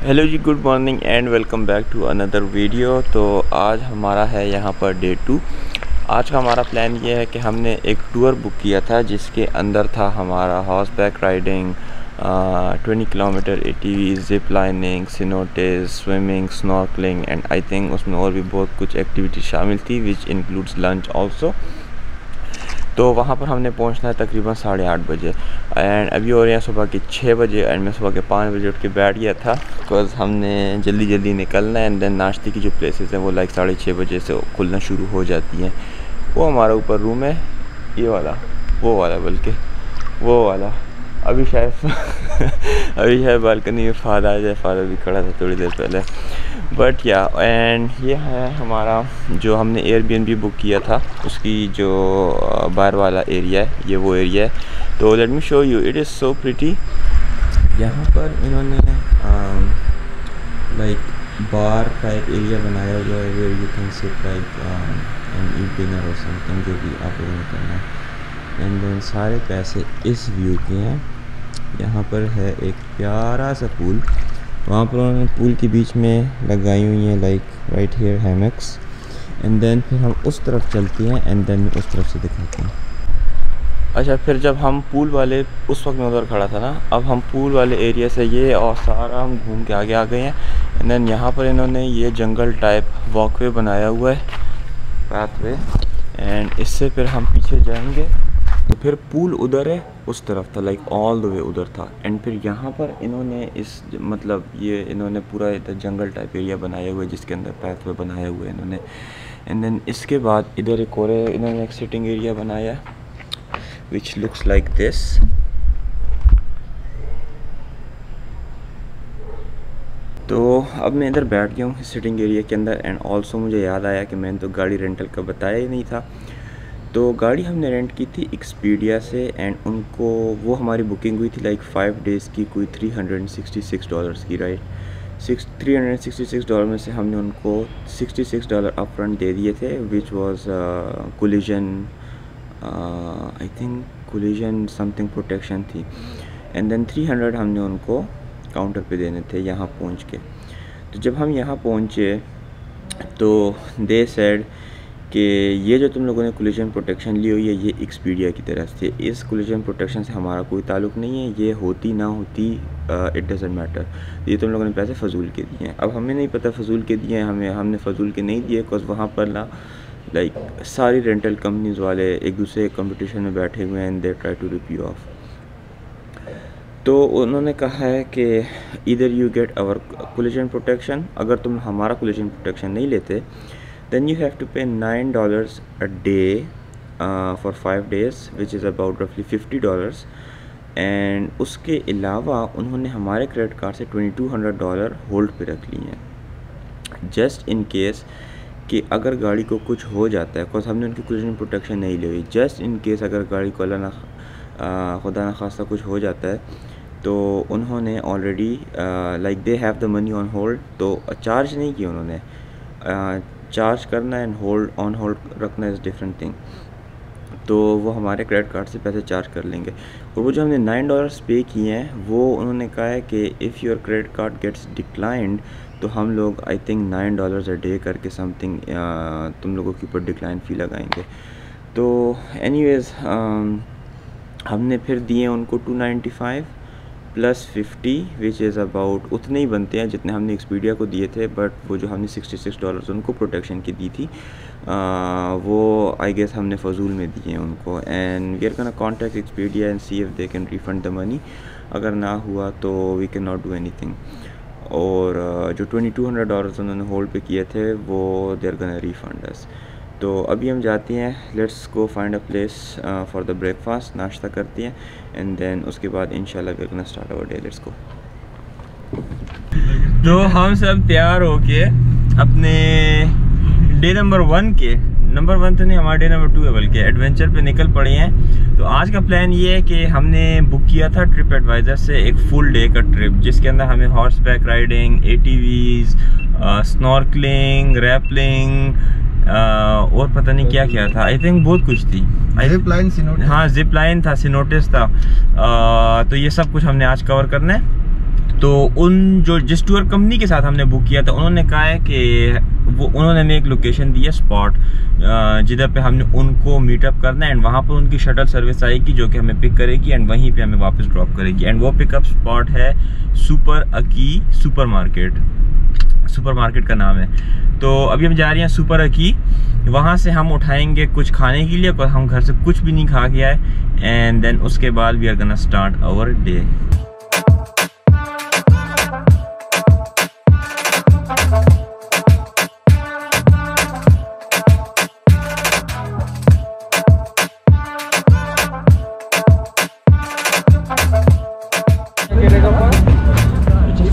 Hello ji, good morning and welcome back to another video. तो आज हमारा है यहाँ पर डे 2। आज का हमारा प्लान ये है कि हमने एक टूर बुक किया था जिसके अंदर था हमारा horse back riding, 20 kilometre ATV, zip lining, cenotes, swimming, snorkelling and I think उसमें और भी बहुत कुछ एक्टिविटी शामिल थी विच इंक्लूड्स लंच ऑल्सो। तो वहाँ पर हमने पहुँचना है तकरीबन 8:30 बजे एंड अभी हो रहे हैं सुबह के 6 बजे एंड मैं सुबह के 5 बजे उठ के बैठ गया था बिकॉज़ हमने जल्दी जल्दी निकलना है एंड देन नाश्ते की जो प्लेसेस हैं वो लाइक 6:30 बजे से खुलना शुरू हो जाती हैं। वो हमारा ऊपर रूम है, ये वाला, वो वाला, बल्कि वो वाला। अभी शायद अभी शायद बालकनी में फादर आ जाए, फादर भी खड़ा था थोड़ी देर पहले। बट या एंड ये है हमारा जो हमने एयरबीएनबी बुक किया था उसकी जो बाहर वाला एरिया है, ये वो एरिया है। तो let me show you, it is so pretty. यहाँ पर इन्होंने लाइक बार टाइप एरिया बनाया हुआ है where you can sit like and eat dinner और समथिंग, जो भी आप लोगों ने करना है। एंड देन सारे पैसे इस व्यू के हैं। यहाँ पर है एक प्यारा सा पूल, वहाँ पर उन्होंने पूल के बीच में लगाई हुई है like right here hammocks. And then फिर हम उस तरफ चलते हैं एंड देन उस तरफ से दिखाते हैं। अच्छा, फिर जब हम पूल वाले उस वक्त में उधर खड़ा था ना, अब हम पूल वाले एरिया से ये और सारा हम घूम के आगे आ गए हैं। एंड देन यहाँ पर इन्होंने ये जंगल टाइप वॉकवे बनाया हुआ है, पाथवे, एंड इससे फिर हम पीछे जाएंगे तो फिर पूल उधर है, उस तरफ था, लाइक ऑल द वे उधर था। एंड फिर यहाँ पर इन्होंने इस मतलब ये इन्होंने पूरा इधर जंगल टाइप एरिया बनाया हुआ है जिसके अंदर पाथवे बनाया हुआ है इन्होंने। एंड देन इसके बाद इधर एक और इन्होंने एक सिटिंग एरिया बनाया विच लुक्स लाइक दिस। तो अब मैं इधर बैठ गया हूँ सिटिंग एरिया के अंदर। एंड ऑल्सो मुझे याद आया कि मैंने तो गाड़ी रेंटल का बताया ही नहीं था। तो गाड़ी हमने रेंट की थी एक्सपीडिया से एंड उनको वो हमारी बुकिंग हुई थी लाइक 5 डेज़ की, कोई $366 की, राइट। $366 में से हमने उनको $66 अपफ्रंट दे दिए थे which was collision, I think collision something protection थी। एंड देन 300 हमने उनको काउंटर पे देने थे यहाँ पहुँच के। तो जब हम यहाँ पहुँचे तो दे सेड कि ये जो तुम लोगों ने कोलिजन प्रोटेक्शन ली हुई है ये एक्सपीडिया की तरफ से, इस कोलिजन प्रोटेक्शन से हमारा कोई ताल्लुक़ नहीं है, ये होती ना होती इट डजंट मैटर, ये तुम लोगों ने पैसे फ़जूल के दिए हैं। अब हमें नहीं पता फ़जूल के दिए हैं, हमने फ़जूल के नहीं दिए बिकॉज़ वहाँ पर ना लाइक सारी रेंटल कंपनीज़ वाले एक दूसरे कंपटीशन में बैठे हुए हैं and they try to rip you off. तो उन्होंने कहा है कि either you get our collision protection, अगर तुम हमारा कोलिजन प्रोटेक्शन नहीं लेते then you have to pay $9 a day for 5 days which is about roughly $50। And उसके अलावा उन्होंने हमारे क्रेडिट कार्ड से $2200 होल्ड पे रख लिए हैं जस्ट इन केस कि अगर गाड़ी को कुछ हो जाता है, बिकॉज हमने उनकी कोलिजन प्रोटेक्शन नहीं ली हुई। जस्ट इन केस अगर गाड़ी को खुदा न खास्ता कुछ हो जाता है तो उन्होंने already like they have the money on hold, तो चार्ज नहीं किया उन्होंने। चार्ज करना एंड ऑन होल्ड रखना इज़ डिफरेंट थिंग। तो वो हमारे क्रेडिट कार्ड से पैसे चार्ज कर लेंगे। और वो जो हमने $9 पे किए हैं वो उन्होंने कहा है कि if your credit card gets declined तो हम लोग आई थिंक $9 अ डे करके समथिंग तुम लोगों के ऊपर डिक्लाइन फ़ी लगाएंगे। तो एनीवेज़ हमने फिर दिए उनको $295 + 50 विच इज़ अबाउट उतने ही बनते हैं जितने हमने एक्सपीडिया को दिए थे। बट वो जो हमने $66 उनको प्रोटेक्शन की दी थी वो आई गेस हमने फ़जूल में दिए हैं उनको। And we are gonna contact Expedia and see if they can refund the money. अगर ना हुआ तो we can not do anything. और जो $2200 उन्होंने होल्ड पे किए थे वो they are gonna refund us. तो अभी हम जाते हैं, let's go find a place for the breakfast, नाश्ता करते हैं एंड देन उसके बाद इंशाल्लाह we are gonna start our day. Let's गो। तो हम सब तैयार होके अपने डे नंबर 1 के, नंबर 1 तो नहीं, हमारा डे नंबर 2 है बल्कि, एडवेंचर पे निकल पड़े हैं। तो आज का प्लान ये है कि हमने बुक किया था ट्रिप एडवाइज़र से एक फुल डे का ट्रिप जिसके अंदर हमें horse back riding, ATVs, snorkelling, rappelling और पता नहीं क्या क्या था, आई थिंक बहुत कुछ थी। जिप लाइन, हाँ जिप लाइन था, सिनोटिस था। तो ये सब कुछ हमने आज कवर करना है। तो जिस टूर कंपनी के साथ हमने बुक किया था उन्होंने कहा है कि उन्होंने हमें एक लोकेशन दी है स्पॉट जिधर पे हमने उनको मीटअप करना है एंड वहाँ पर उनकी शटल सर्विस आएगी जो कि हमें पिक करेगी एंड वहीं पे हमें वापस ड्रॉप करेगी। एंड वो पिकअप स्पॉट है सुपर अकी सुपर मार्केट का नाम है। तो अभी हम जा रहे हैं सुपर अकी, वहाँ से हम उठाएंगे कुछ खाने के लिए, और हम घर से कुछ भी नहीं खा के आए एंड देन उसके बाद we are gonna start our day.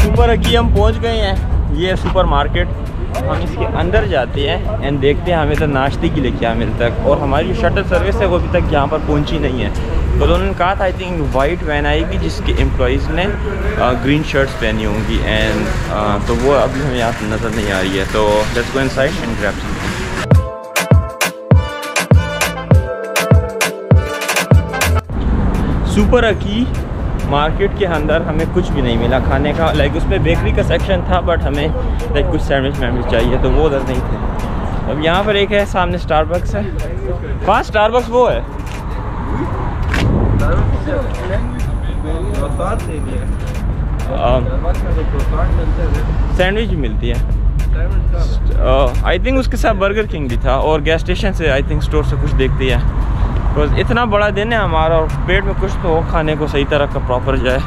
Super Aki हम पहुंच गए हैं, ये है सुपर मार्केट। हम इसके अंदर जाते हैं एंड देखते हैं हमें तो नाश्ते के लिए क्या मिलता है। और हमारी जो शटल सर्विस है वो अभी तक यहाँ पर पहुंची नहीं है। तो उन्होंने कहा था आई थिंक वाइट वैन आएगी जिसके एम्प्लॉइज़ ने ग्रीन शर्ट्स पहनी होंगी एंड तो वो अभी हमें यहाँ पर नज़र नहीं आ रही है। तो let's go inside and grab something. Super Aki market के अंदर हमें कुछ भी नहीं मिला खाने का। लाइक उसमें बेकरी का सेक्शन था बट हमें लाइक कुछ सैंडविच चाहिए तो वो उधर नहीं थे। अब यहाँ पर एक है सामने स्टारबक्स है। कहाँ स्टारबक्स वो है? सैंडविच भी मिलती है आई थिंक। उसके साथ बर्गर किंग भी था और गैस स्टेशन से आई थिंक स्टोर से कुछ देखती है। बिकॉज इतना बड़ा दिन है हमारा और पेट में कुछ तो हो खाने को सही तरह का प्रॉपर जाए।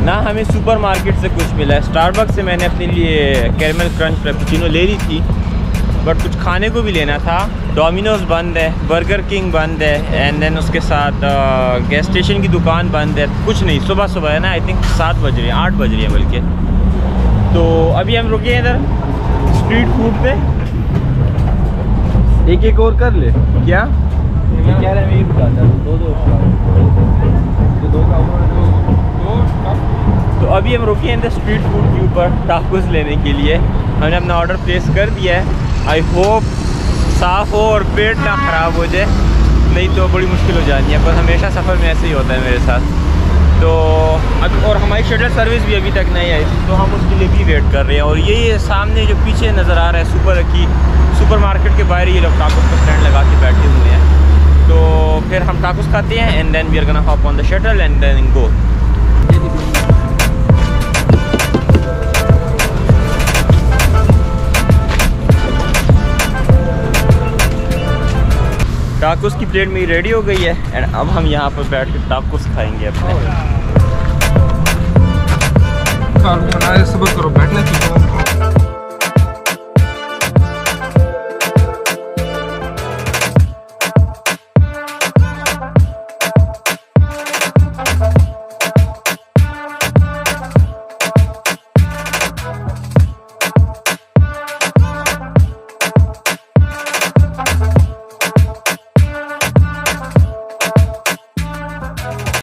ना हमें सुपर मार्केट से कुछ मिला है। स्टारबक्स से मैंने अपने लिए कैरमल क्रंच फ्रेपुचिनो ले ली थी बट कुछ खाने को भी लेना था। डोमिनोज बंद है, बर्गर किंग बंद है एंड देन उसके साथ गैस स्टेशन की दुकान बंद है। कुछ नहीं, सुबह है ना, आई थिंक 7 बज रही है, 8 बज रही है बल्कि। तो अभी हम रुके हैं इधर स्ट्रीट फूड पे। एक और कर ले क्या कह रहे हैं? तो अभी हम रुके हैं इधर स्ट्रीट फूड के ऊपर टाकोस लेने के लिए। हमने अपना ऑर्डर प्लेस कर दिया है। आई होप साफ़ हो और पेट ना ख़राब हो जाए, नहीं तो बड़ी मुश्किल हो जानी है। पर हमेशा सफ़र में ऐसे ही होता है मेरे साथ। तो अब और हमारी शटल सर्विस भी अभी तक नहीं आई तो हम उसके लिए भी वेट कर रहे हैं। और ये सामने जो पीछे नज़र आ रहा है सुपर अकी सुपर मार्केट के बाहर ये लोग टाकोस का स्टैंड लगा के बैठे हुए हैं। तो फिर हम टाकोस खाते हैं and then we are gonna hop on the shuttle and then go. Tacos की प्लेट मेरी रेडी हो गई है एंड अब हम यहाँ पर बैठ के टाकोस खाएंगे अपने। सबर करो बैठने की।